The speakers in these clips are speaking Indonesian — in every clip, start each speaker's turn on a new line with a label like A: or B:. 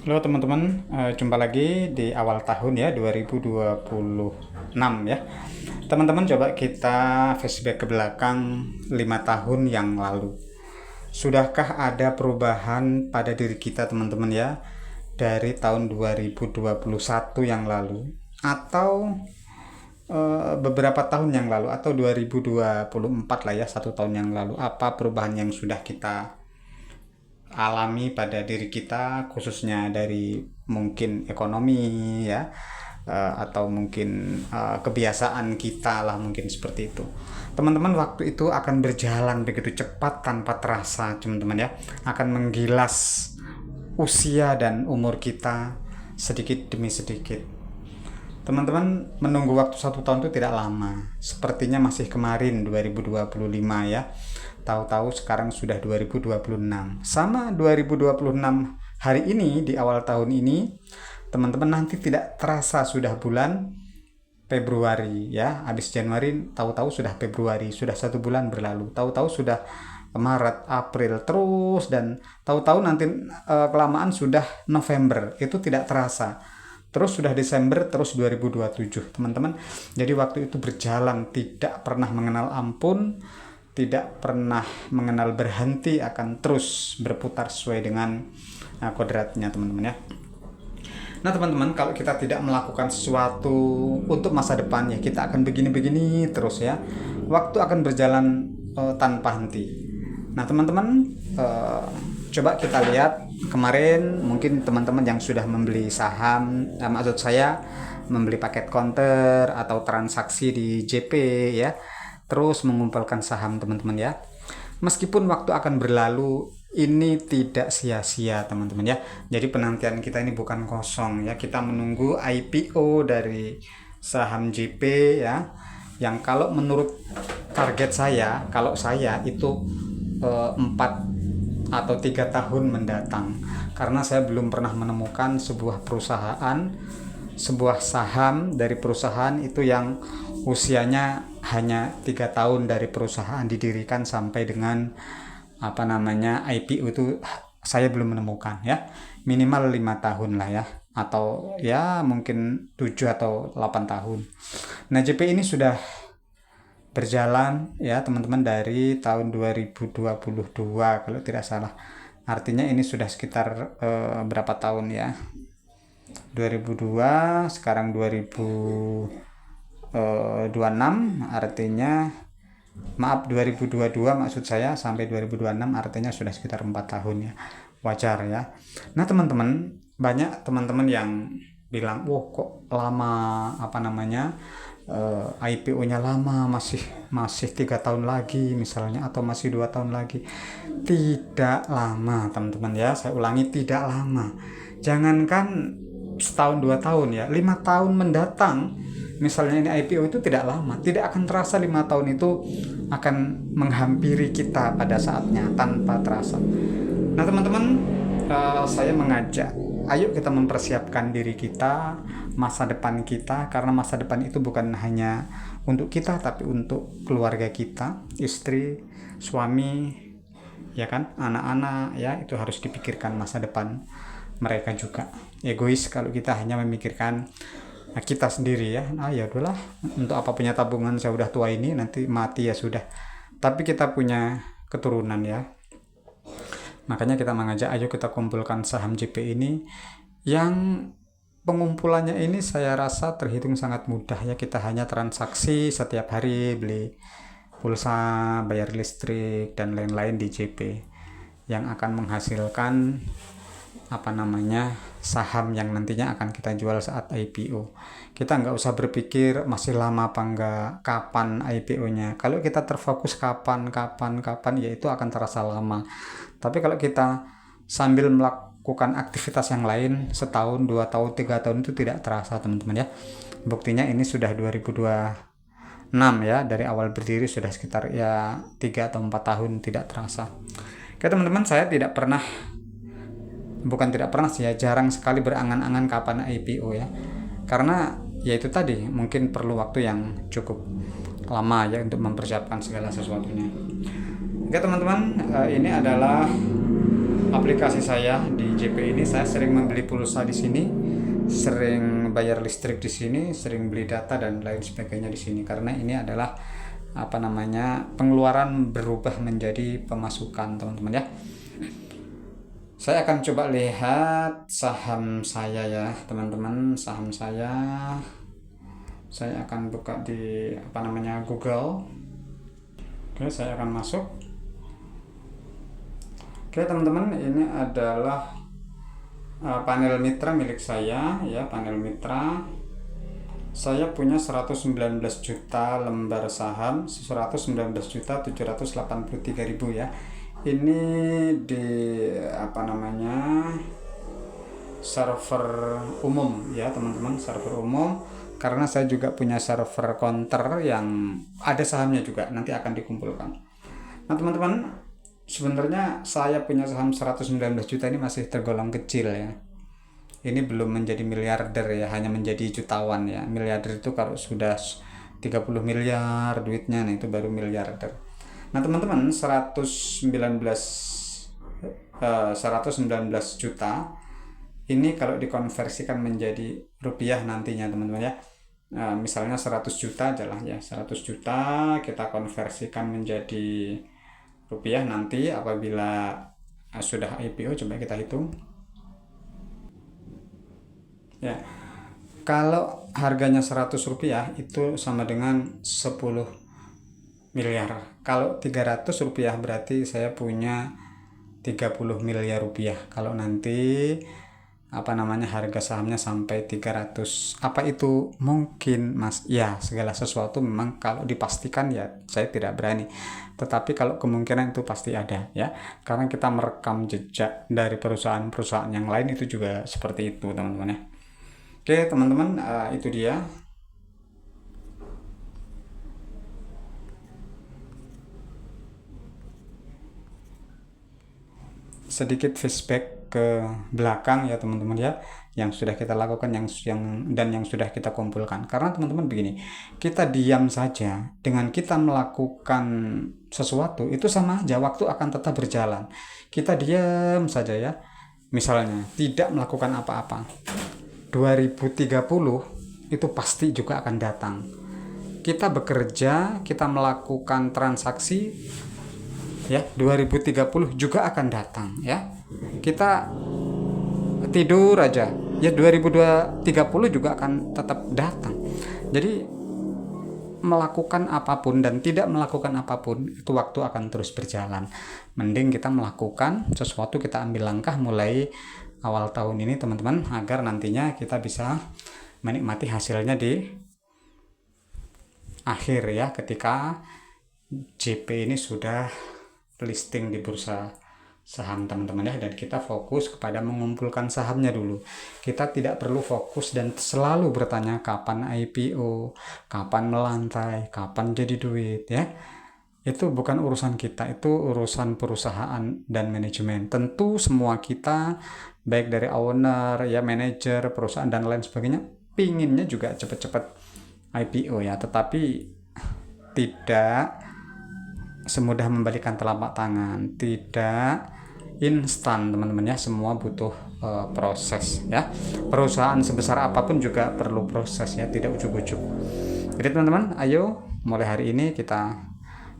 A: Halo teman-teman, jumpa lagi di awal tahun ya 2026 ya. Teman-teman coba kita flashback ke belakang 5 tahun yang lalu. Sudahkah ada perubahan pada diri kita teman-teman ya dari tahun 2021 yang lalu atau beberapa tahun yang lalu atau 2024 lah ya, 1 tahun yang lalu, apa perubahan yang sudah kita alami pada diri kita, khususnya dari mungkin ekonomi ya, atau mungkin kebiasaan kita lah, mungkin seperti itu teman-teman. Waktu itu akan berjalan begitu cepat tanpa terasa teman-teman ya, akan menggilas usia dan umur kita sedikit demi sedikit. Teman-teman, menunggu waktu 1 tahun itu tidak lama, sepertinya masih kemarin 2025 ya. Tahu-tahu sekarang sudah 2026. Sama 2026 hari ini, di awal tahun ini, teman-teman, nanti tidak terasa sudah bulan Februari ya. Habis Januari, tahu-tahu sudah Februari, sudah 1 bulan berlalu. Tahu-tahu sudah Maret, April terus, dan tahu-tahu nanti kelamaan sudah November. Itu tidak terasa. Terus sudah Desember, terus 2027 teman-teman. Jadi waktu itu berjalan tidak pernah mengenal ampun, tidak pernah mengenal berhenti, akan terus berputar sesuai dengan kodratnya teman-teman ya. Nah teman-teman, kalau kita tidak melakukan sesuatu untuk masa depan ya, kita akan begini-begini terus ya. Waktu akan berjalan tanpa henti. Nah teman-teman, coba kita lihat kemarin, mungkin teman-teman yang sudah membeli saham, maksud saya membeli paket counter atau transaksi di JP ya, terus mengumpulkan saham teman-teman ya. Meskipun waktu akan berlalu, ini tidak sia-sia teman-teman ya. Jadi penantian kita ini bukan kosong ya. Kita menunggu IPO dari saham JP ya, yang kalau menurut target saya, kalau saya itu 4 atau 3 tahun mendatang, karena saya belum pernah menemukan sebuah perusahaan, sebuah saham dari perusahaan itu yang usianya hanya 3 tahun dari perusahaan didirikan sampai dengan IPO, itu saya belum menemukan ya. Minimal 5 tahun lah ya, atau ya mungkin 7 atau 8 tahun. Nah JP ini sudah berjalan ya teman-teman dari tahun 2022 kalau tidak salah. Artinya ini sudah sekitar berapa tahun ya, 2002, sekarang 2026, artinya 2022 maksud saya, sampai 2026 artinya sudah sekitar 4 tahun ya. Wajar ya. Nah teman-teman, banyak teman-teman yang bilang, wah kok lama IPO-nya lama, masih 3 tahun lagi misalnya, atau masih 2 tahun lagi. Tidak lama teman-teman ya, saya ulangi, tidak lama. Jangankan setahun 2 tahun ya, 5 tahun mendatang misalnya ini IPO, itu tidak lama, tidak akan terasa 5 tahun itu akan menghampiri kita pada saatnya tanpa terasa. Nah teman-teman, saya mengajak, ayo kita mempersiapkan diri kita, masa depan kita, karena masa depan itu bukan hanya untuk kita, tapi untuk keluarga kita, istri, suami, ya kan, anak-anak ya, itu harus dipikirkan masa depan mereka juga. Egois kalau kita hanya memikirkan kita sendiri ya. Nah ya udahlah, untuk apa punya tabungan, saya udah tua ini, nanti mati ya sudah. Tapi kita punya keturunan ya. Makanya kita mengajak, ayo kita kumpulkan saham JP ini, yang pengumpulannya ini saya rasa terhitung sangat mudah ya. Kita hanya transaksi setiap hari, beli pulsa, bayar listrik dan lain-lain di JP, yang akan menghasilkan saham yang nantinya akan kita jual saat IPO. Kita nggak usah berpikir masih lama apa enggak, kapan IPO-nya. Kalau kita terfokus kapan, ya itu akan terasa lama. Tapi kalau kita sambil melakukan aktivitas yang lain, setahun, 2 tahun, 3 tahun itu tidak terasa teman-teman ya. Buktinya ini sudah 2026 ya, dari awal berdiri sudah sekitar ya 3 atau 4 tahun tidak terasa. Oke teman-teman, saya jarang sekali berangan-angan kapan IPO ya, karena ya itu tadi, mungkin perlu waktu yang cukup lama ya untuk mempersiapkan segala sesuatunya. Oke teman-teman, ini adalah aplikasi saya di JP ini. Saya sering membeli pulsa di sini, sering bayar listrik di sini, sering beli data dan lain sebagainya di sini, karena ini adalah pengeluaran berubah menjadi pemasukan, teman-teman ya. Saya akan coba lihat saham saya ya, teman-teman. Saham saya akan buka di Google. Oke, saya akan masuk. Oke, teman-teman, ini adalah panel mitra milik saya ya, panel mitra. Saya punya 119 juta lembar saham, 119.783.000 ya. Ini di server umum ya, teman-teman, server umum, karena saya juga punya server counter yang ada sahamnya juga, nanti akan dikumpulkan. Nah, teman-teman, sebenarnya saya punya saham 119 juta ini masih tergolong kecil ya. Ini belum menjadi miliarder ya, hanya menjadi jutawan ya. Miliarder itu kalau sudah 30 miliar duitnya, nah itu baru miliarder. Nah, teman-teman, 119 juta ini kalau dikonversikan menjadi rupiah nantinya, teman-teman ya. Misalnya 100 juta adalah ya, 100 juta kita konversikan menjadi rupiah nanti apabila sudah IPO. Coba kita hitung ya. Kalau harganya 100 rupiah itu sama dengan 10 miliar. Kalau 300 rupiah berarti saya punya 30 miliar rupiah. Kalau nanti harga sahamnya sampai 300, apa itu mungkin, Mas? Ya, segala sesuatu memang kalau dipastikan ya saya tidak berani, tetapi kalau kemungkinan itu pasti ada ya, karena kita merekam jejak dari perusahaan-perusahaan yang lain itu juga seperti itu, teman-teman ya. Oke, teman-teman, itu dia sedikit flashback ke belakang ya, teman-teman ya, yang sudah kita lakukan, yang sudah kita kumpulkan. Karena teman-teman begini, kita diam saja dengan kita melakukan sesuatu itu sama aja, waktu akan tetap berjalan. Kita diam saja ya, misalnya tidak melakukan apa-apa, 2030 itu pasti juga akan datang. Kita bekerja, kita melakukan transaksi ya, 2030 juga akan datang ya. Kita tidur aja ya, 2030 juga akan tetap datang. Jadi melakukan apapun dan tidak melakukan apapun itu waktu akan terus berjalan. Mending kita melakukan sesuatu, kita ambil langkah mulai awal tahun ini, teman-teman, agar nantinya kita bisa menikmati hasilnya di akhir ya, ketika JP ini sudah listing di bursa saham, teman-teman ya, dan kita fokus kepada mengumpulkan sahamnya dulu. Kita tidak perlu fokus dan selalu bertanya kapan IPO, kapan melantai, kapan jadi duit ya. Itu bukan urusan kita, itu urusan perusahaan dan manajemen. Tentu semua kita, baik dari owner ya, manajer, perusahaan dan lain sebagainya, pinginnya juga cepat-cepat IPO ya, tetapi tidak semudah membalikan telapak tangan, tidak instan, teman-teman ya. Semua butuh proses ya. Perusahaan sebesar apapun juga perlu proses ya, tidak ujuk-ujuk. Jadi teman-teman, ayo mulai hari ini kita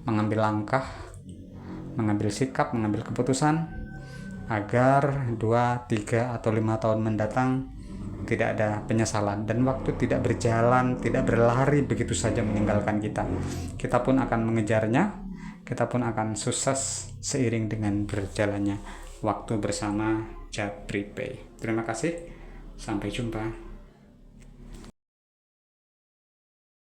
A: mengambil langkah, mengambil sikap, mengambil keputusan agar 2, 3 atau 5 tahun mendatang tidak ada penyesalan dan waktu tidak berjalan, tidak berlari begitu saja meninggalkan kita. Kita pun akan mengejarnya. Kita pun akan sukses seiring dengan berjalannya waktu bersama Japri Pay. Terima kasih, sampai jumpa.